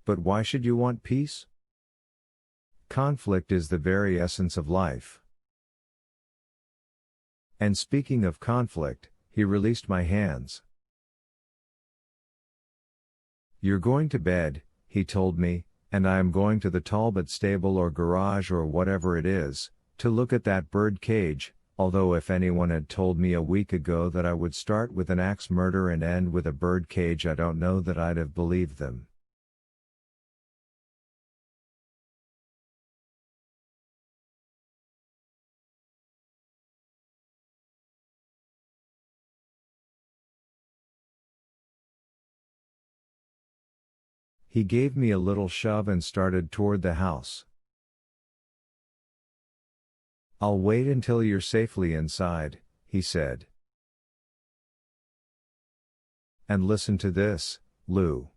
But why should you want peace? Conflict is the very essence of life. And speaking of conflict, he released my hands. You're going to bed, he told me, and I am going to the Talbot stable or garage or whatever it is, to look at that bird cage, although if anyone had told me a week ago that I would start with an axe murder and end with a bird cage, I don't know that I'd have believed them. He gave me a little shove and started toward the house. I'll wait until you're safely inside, he said. And listen to this, Lou.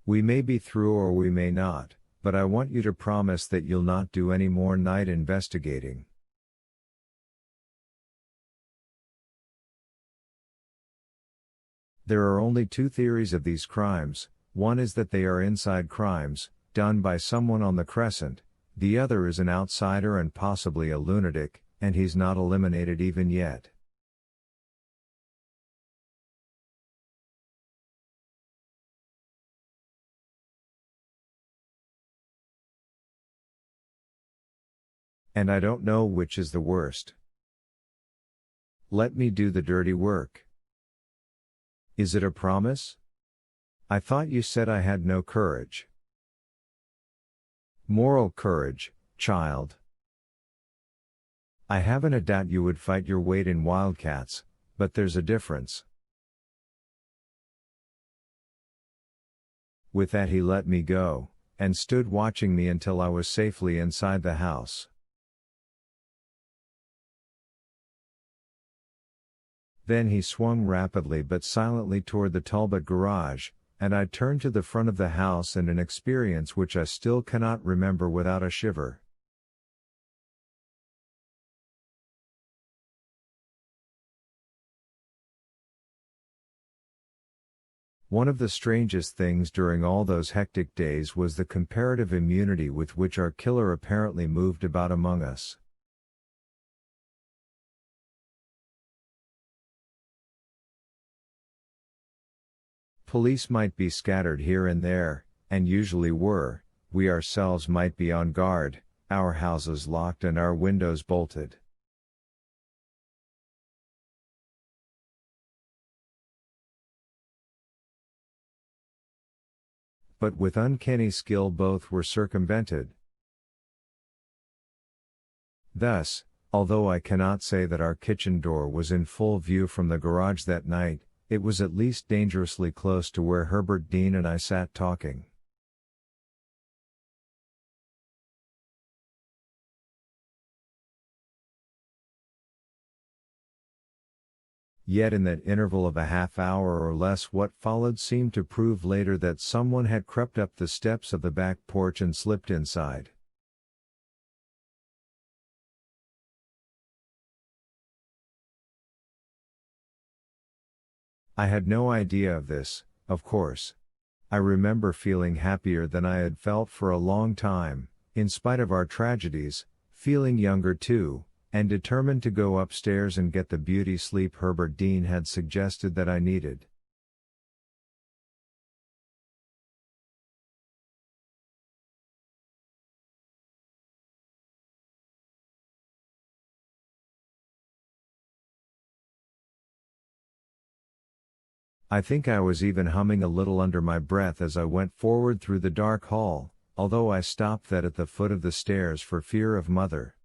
We may be through or we may not, but I want you to promise that you'll not do any more night investigating. There are only two theories of these crimes. One is that they are inside crimes, done by someone on the Crescent, the other is an outsider and possibly a lunatic, and he's not eliminated even yet. And I don't know which is the worst. Let me do the dirty work. Is it a promise? I thought you said I had no courage. Moral courage, child. I haven't a doubt you would fight your weight in wildcats, but there's a difference. With that he let me go, and stood watching me until I was safely inside the house. Then he swung rapidly but silently toward the Talbot garage, and I turned to the front of the house in an experience which I still cannot remember without a shiver. One of the strangest things during all those hectic days was the comparative immunity with which our killer apparently moved about among us. Police might be scattered here and there, and usually were, we ourselves might be on guard, our houses locked and our windows bolted. But with uncanny skill both were circumvented. Thus, although I cannot say that our kitchen door was in full view from the garage that night, it was at least dangerously close to where Herbert Dean and I sat talking. Yet in that interval of a half hour or less what followed seemed to prove later that someone had crept up the steps of the back porch and slipped inside. I had no idea of this, of course. I remember feeling happier than I had felt for a long time, in spite of our tragedies, feeling younger too, and determined to go upstairs and get the beauty sleep Herbert Dean had suggested that I needed. I think I was even humming a little under my breath as I went forward through the dark hall, although I stopped that at the foot of the stairs for fear of Mother.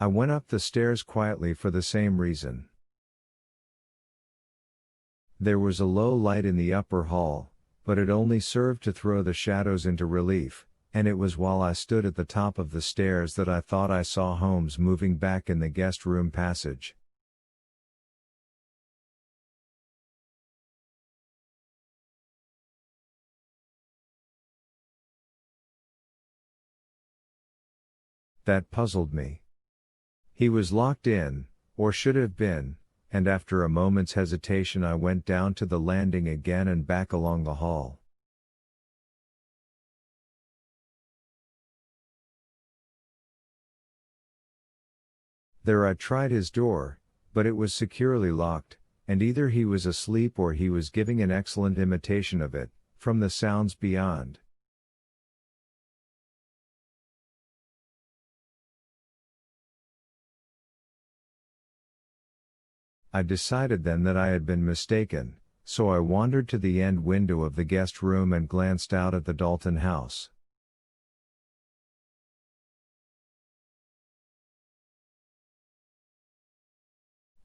I went up the stairs quietly for the same reason. There was a low light in the upper hall, but it only served to throw the shadows into relief, and it was while I stood at the top of the stairs that I thought I saw Holmes moving back in the guest room passage. That puzzled me. He was locked in, Or should have been, and after a moment's hesitation I went down to the landing again and back along the hall. There I tried his door, but it was securely locked, and either he was asleep or he was giving an excellent imitation of it, from the sounds beyond. I decided then that I had been mistaken, so I wandered to the end window of the guest room and glanced out at the Dalton house.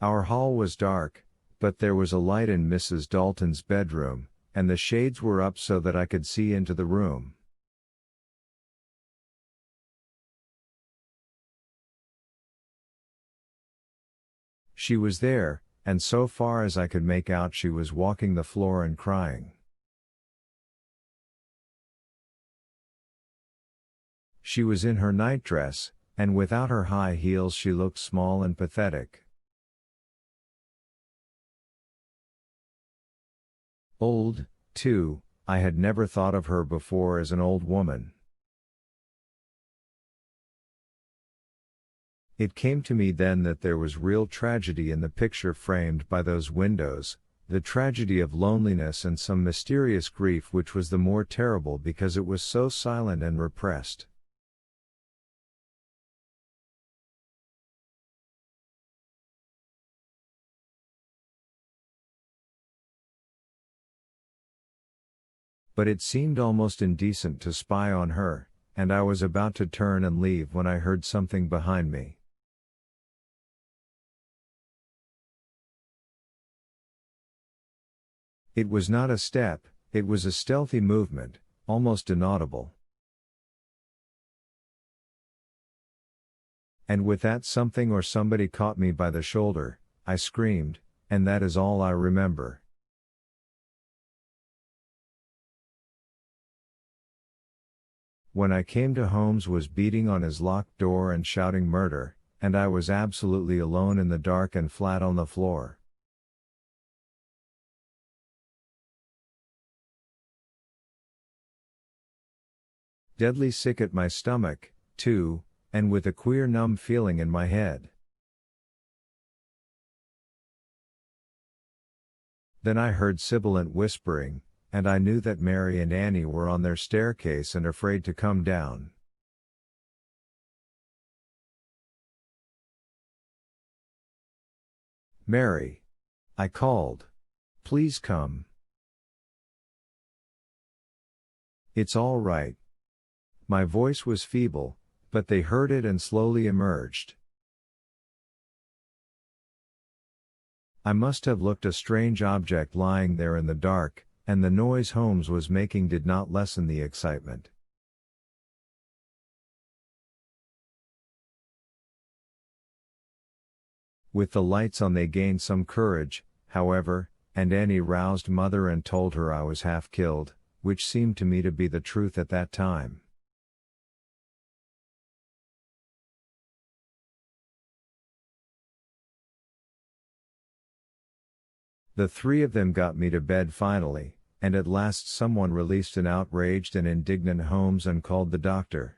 Our hall was dark, but there was a light in Mrs. Dalton's bedroom, and the shades were up so that I could see into the room. She was there, and so far as I could make out she was walking the floor and crying. She was in her nightdress, and without her high heels she looked small and pathetic. Old, too, I had never thought of her before as an old woman. It came to me then that there was real tragedy in the picture framed by those windows, the tragedy of loneliness and some mysterious grief which was the more terrible because it was so silent and repressed. But it seemed almost indecent to spy on her, and I was about to turn and leave when I heard something behind me. It was not a step, it was a stealthy movement, almost inaudible. And with that something or somebody caught me by the shoulder, I screamed, and that is all I remember. When I came to Holmes was beating on his locked door and shouting murder, and I was absolutely alone in the dark and flat on the floor. Deadly sick at my stomach, too, and with a queer numb feeling in my head. Then I heard sibilant whispering, and I knew that Mary and Annie were on their staircase and afraid to come down. "Mary!" I called. "Please come." "It's all right." My voice was feeble, but they heard it and slowly emerged. I must have looked a strange object lying there in the dark, and the noise Holmes was making did not lessen the excitement. With the lights on they gained some courage, however, and Annie roused Mother and told her I was half killed, which seemed to me to be the truth at that time. The three of them got me to bed finally, and at last someone released an outraged and indignant Holmes and called the doctor.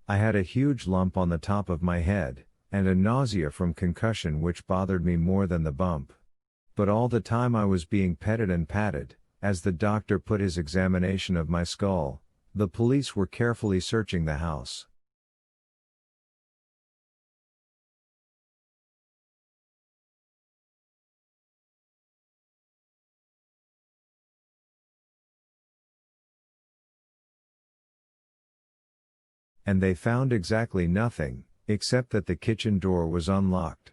I had a huge lump on the top of my head, and a nausea from concussion which bothered me more than the bump. But all the time I was being petted and patted, as the doctor put his examination of my skull. The police were carefully searching the house. And they found exactly nothing, except that the kitchen door was unlocked.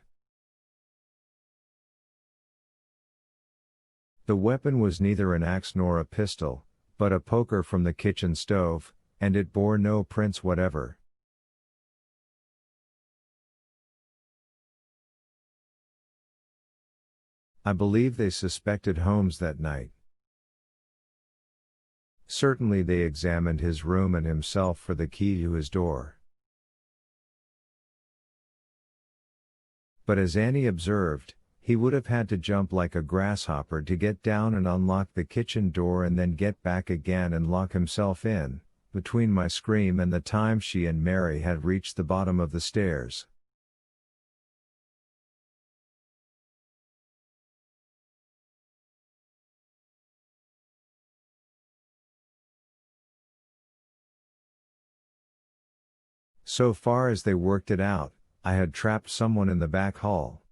The weapon was neither an axe nor a pistol, but a poker from the kitchen stove, and it bore no prints whatever. I believe they suspected Holmes that night. Certainly they examined his room and himself for the key to his door. But as Annie observed, he would have had to jump like a grasshopper to get down and unlock the kitchen door and then get back again and lock himself in, between my scream and the time she and Mary had reached the bottom of the stairs. So far as they worked it out, I had trapped someone in the back hall.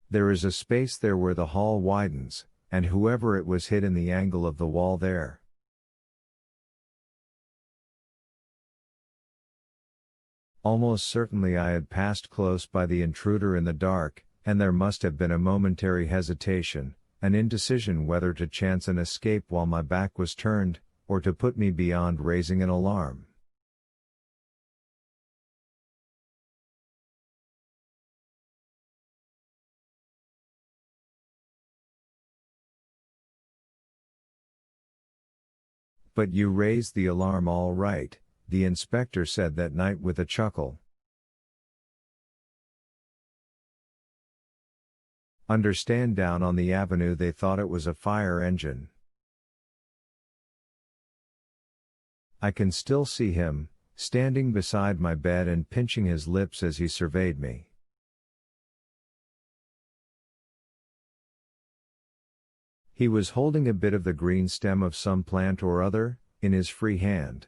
There is a space there where the hall widens, and whoever it was hid in the angle of the wall there. Almost certainly I had passed close by the intruder in the dark, and there must have been a momentary hesitation, an indecision whether to chance an escape while my back was turned, or to put me beyond raising an alarm. But you raised the alarm all right, the inspector said that night with a chuckle. Understand, down on the avenue they thought it was a fire engine. I can still see him, standing beside my bed and pinching his lips as he surveyed me. He was holding a bit of the green stem of some plant or other, in his free hand.